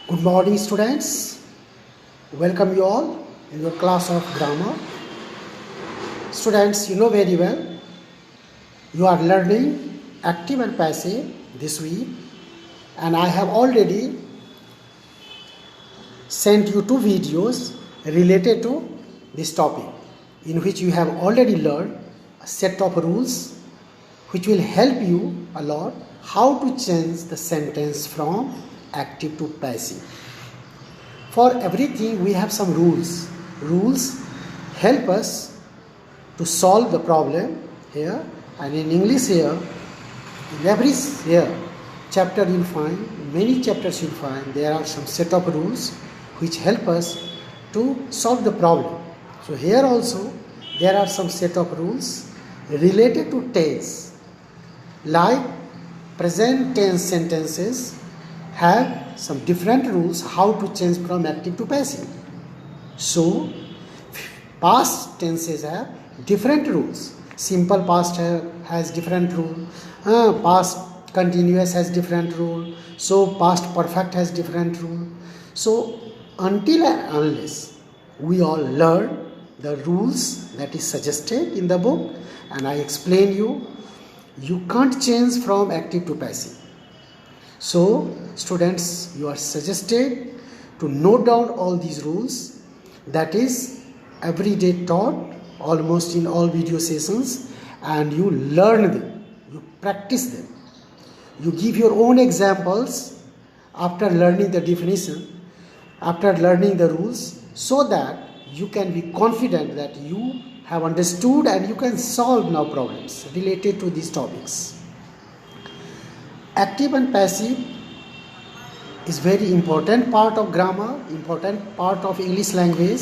Good morning, students. Welcome you all in your class of grammar. Students, you know very well you are learning active and passive this week, and I have already sent you two videos related to this topic, in which you have already learned a set of rules which will help you a lot how to change the sentence from active to passive. For everything we have some rules. Rules help us to solve the problem here, and in English here, in every chapter you'll find, many chapters you'll find, there are some set of rules which help us to solve the problem. So here also there are some set of rules related to tense. Like present tense sentences have some different rules how to change from active to passive. So past tenses have different rules. Simple past has different rule. Past continuous has different rule. So past perfect has different rule. So until and unless we all learn the rules that is suggested in the book, and I explain you can't change from active to passive. So students, you are suggested to note down all these rules, that is everyday taught almost in all video sessions, and you learn them, you practice them, you give your own examples after learning the definition, after learning the rules, so that you can be confident that you have understood and you can solve now problems related to these topics. Active and passive is very important part of grammar, important part of English language,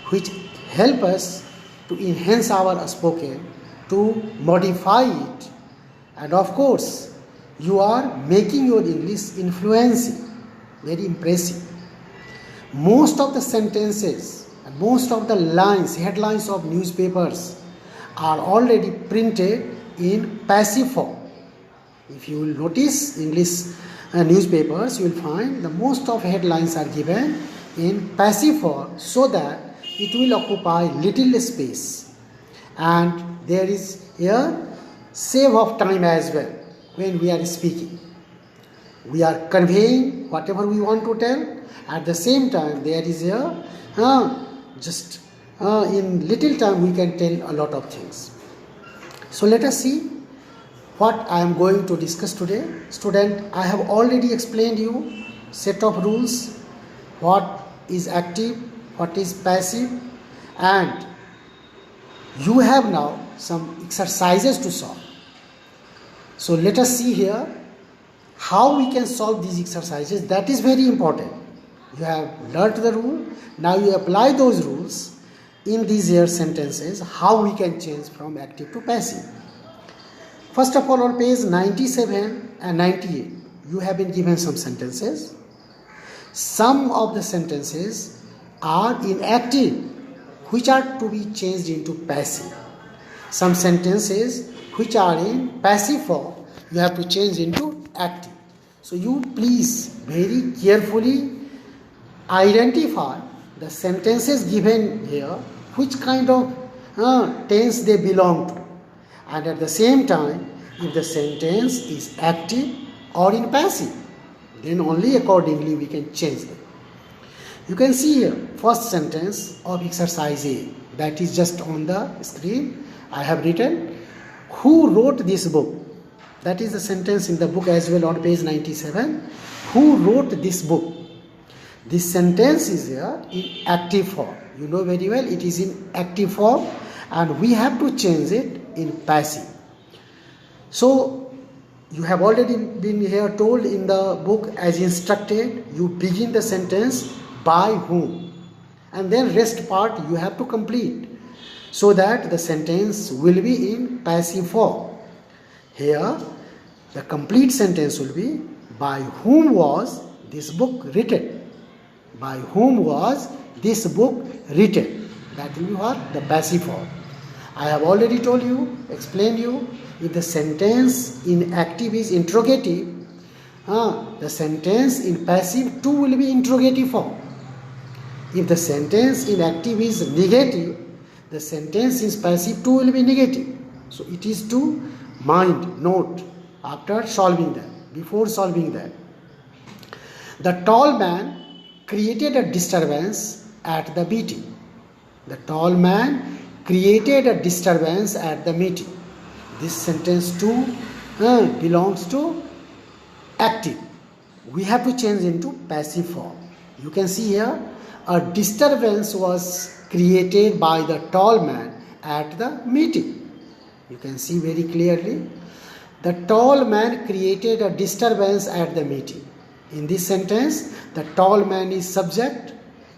which help us to enhance our spoken, to modify it, and of course you are making your English influencing, very impressive. Most of the sentences and most of the lines, headlines of newspapers are already printed in passive form. If you will notice English newspapers, you will find the most of headlines are given in passive form, so that it will occupy little space, and there is a save of time as well. When we are speaking, we are conveying whatever we want to tell. At the same time, there is a in little time we can tell a lot of things. So let us see what I am going to discuss today. Student, I have already explained you set of rules, what is active, what is passive, and you have now some exercises to solve. So let us see here how we can solve these exercises. That is very important. You have learnt the rule, now you apply those rules in these here sentences, how we can change from active to passive. First of all, on page 97 and 98, you have been given some sentences. Some of the sentences are in active, which are to be changed into passive. Some sentences which are in passive form, you have to change into active. So you please very carefully identify the sentences given here, which kind of tense they belong to, and at the same time, if the sentence is active or in passive, then only accordingly we can change them. You can see here first sentence of exercise A, that is just on the screen. I have written, who wrote this book? That is the sentence in the book as well on page 97. Who wrote this book? This sentence is here in active form. You know very well it is in active form, and we have to change it in passive. So you have already been here told in the book as instructed, you begin the sentence by whom, and then rest part you have to complete, so that the sentence will be in passive form. Here the complete sentence will be, by whom was this book written? By whom was this book written? That will be what? The passive form. I have already told you, explained you, if the sentence in active is interrogative, the sentence in passive too will be interrogative form. If the sentence in active is negative, the sentence in passive too will be negative. So it is to mind, note after solving that, before solving that. The tall man created a disturbance at the meeting. The tall man created a disturbance at the meeting. This sentence too belongs to active. We have to change into passive form. You can see here, a disturbance was created by the tall man at the meeting. You can see very clearly. The tall man created a disturbance at the meeting. In this sentence, the tall man is subject,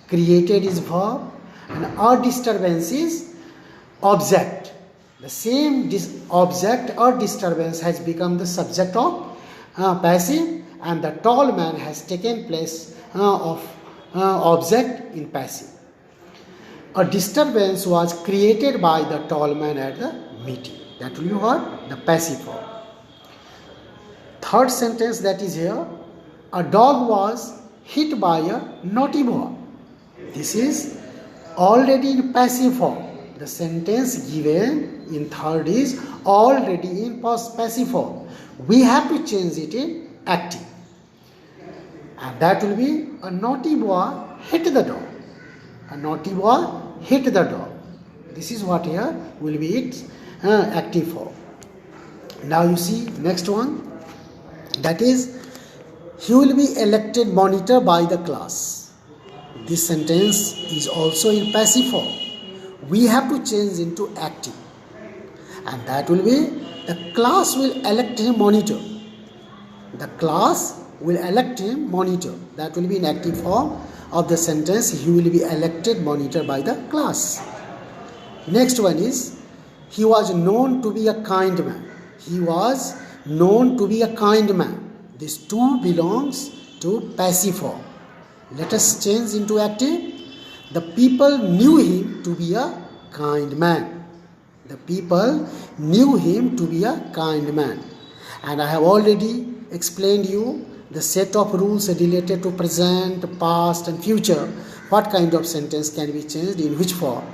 created is verb, and a disturbance is object. The same object or disturbance has become the subject of passive, and the tall man has taken place of object in passive. A disturbance was created by the tall man at the meeting. That will be what? The passive form. Third sentence that is here, a dog was hit by a naughty boy. This is already in passive form. The sentence given in third is already in passive form. We have to change it in active. And that will be, a naughty boy hit the dog. A naughty boy hit the dog. This is what here will be its active form. Now you see next one. That is, he will be elected monitor by the class. This sentence is also in passive form. We have to change into active. And that will be, the class will elect him monitor. The class will elect him monitor. That will be in active form of the sentence, he will be elected monitor by the class. Next one is, he was known to be a kind man. He was known to be a kind man. This too belongs to passive form. Let us change into active. The people knew him to be a kind man. The people knew him to be a kind man. And I have already explained you the set of rules related to present, past and future. What kind of sentence can be changed in which form.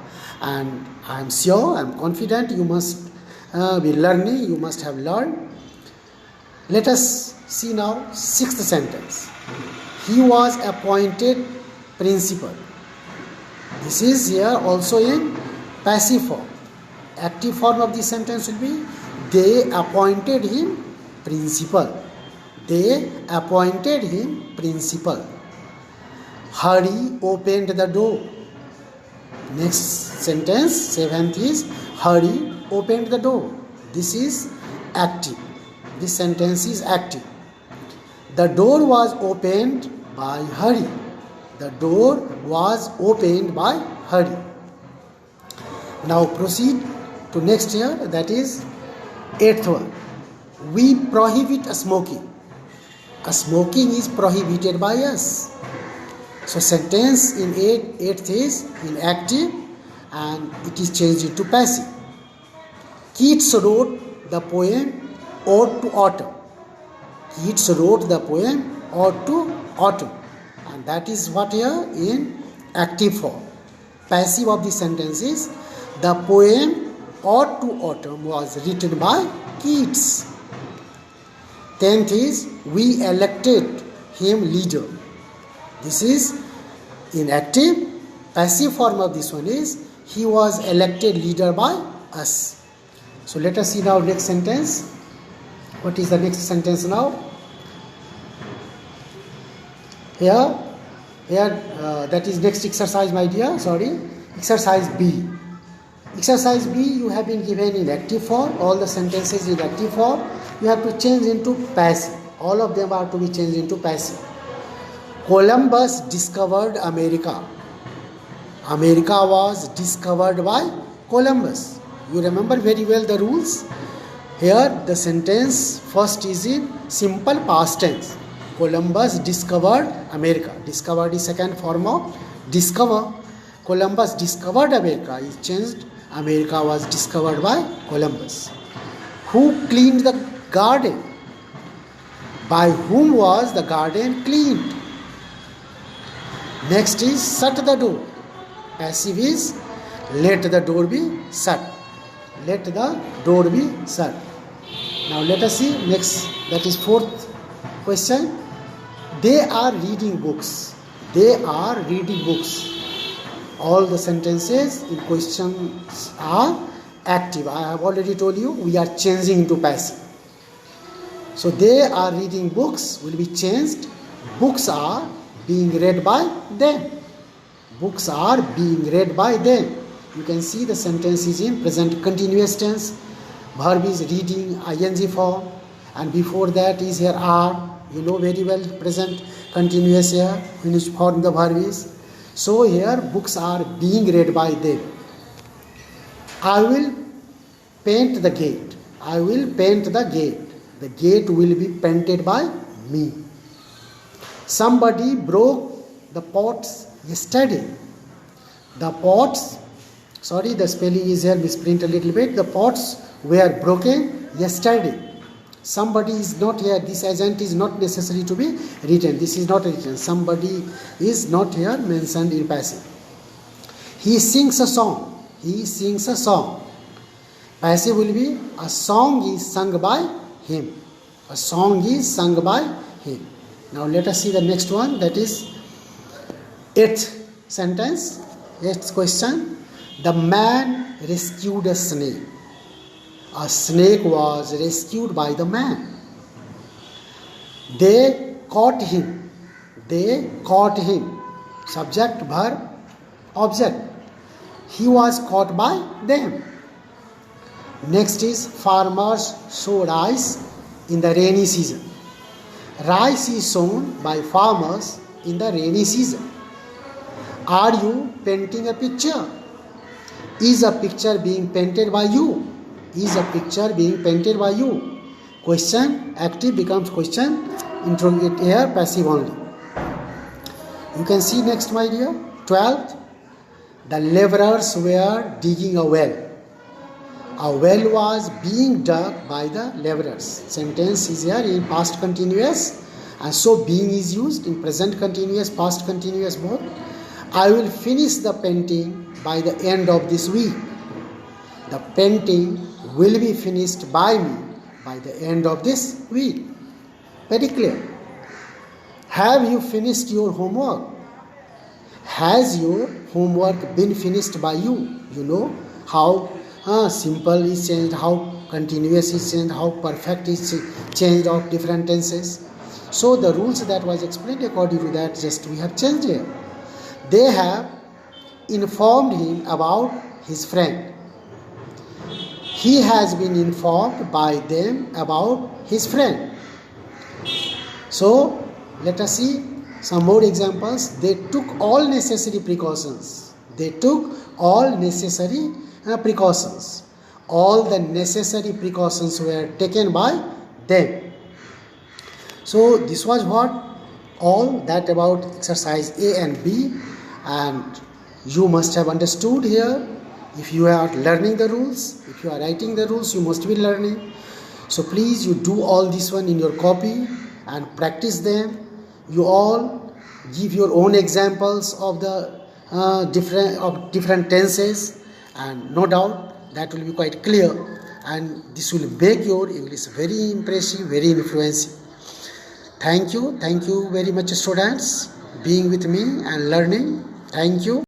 And I am sure, I am confident you must be learning, you must have learned. Let us see now sixth sentence. He was appointed principal. This is here also in passive form. Active form of the sentence will be, they appointed him principal. They appointed him principal. Hari opened the door. Next sentence, seventh is, Hari opened the door. This is active. This sentence is active. The door was opened by Hari. The door was opened by Hari. Now proceed to next here, that is eighth one. We prohibit smoking. Smoking is prohibited by us. So sentence in eighth is in active and it is changed into passive. Keats wrote the poem Ode to Autumn. Keats wrote the poem Ode to Autumn, and that is what here in active form. Passive of the sentence is, the poem Ode to Autumn was written by Keats. 10th is, we elected him leader. This is in active. Passive form of this one is, he was elected leader by us. So let us see now next sentence. What is the next sentence now? Here that is next exercise, my dear. Sorry, exercise B. Exercise B, you have been given in active form. All the sentences in active form. You have to change into passive. All of them are to be changed into passive. Columbus discovered America. America was discovered by Columbus. You remember very well the rules. Here the sentence first is in simple past tense. Columbus discovered America. Discovered is second form of discover. Columbus discovered America is changed. America was discovered by Columbus. Who cleaned the garden? By whom was the garden cleaned? Next is shut the door. Passive is let the door be shut. Let the door be shut. Now let us see next, that is fourth question. They are reading books. They are reading books. All the sentences in questions are active. I have already told you we are changing into passive. So they are reading books will be changed. Books are being read by them. Books are being read by them. You can see the sentence is in present continuous tense. Verb is reading, ing form, and before that is here are. You know very well present continuous here, which form the verb is. So here books are being read by them. I will paint the gate. I will paint the gate. The gate will be painted by me. Somebody broke the pots yesterday. The pots, sorry, the spelling is here misprint a little bit. The pots were broken yesterday. Somebody is not here. This agent is not necessary to be written. This is not written. Somebody is not here mentioned in passive. He sings a song. He sings a song. Passive will be a song is sung by him. A song is sung by him. Now let us see the next one, that is eighth sentence, eighth question. The man rescued a snake. A snake was rescued by the man. They caught him. They caught him. Subject, verb, object. He was caught by them. Next is farmers sow rice in the rainy season. Rice is sown by farmers in the rainy season. Are you painting a picture? Is a picture being painted by you? Is a picture being painted by you? Question, active becomes question, interrogate here, passive only. You can see next, my dear. 12th, the laborers were digging a well. A well was being dug by the laborers. Sentence is here in past continuous, and so being is used in present continuous, past continuous both. I will finish the painting by the end of this week. The painting will be finished by me by the end of this week. Very clear. Have you finished your homework? Has your homework been finished by you? You know how simple is changed, how continuous is changed, how perfect is changed of different tenses. So the rules that was explained, according to that, just we have changed here. They have informed him about his friend. He has been informed by them about his friend. So let us see some more examples. They took all necessary precautions. They took all necessary precautions. All the necessary precautions were taken by them. So this was what all that about exercise A and B, and you must have understood here. If you are learning the rules, if you are writing the rules, you must be learning. So please, you do all this one in your copy and practice them. You all give your own examples of the different tenses, and no doubt that will be quite clear, and this will make your English very impressive, very influential. Thank you very much, students, being with me and learning. Thank you.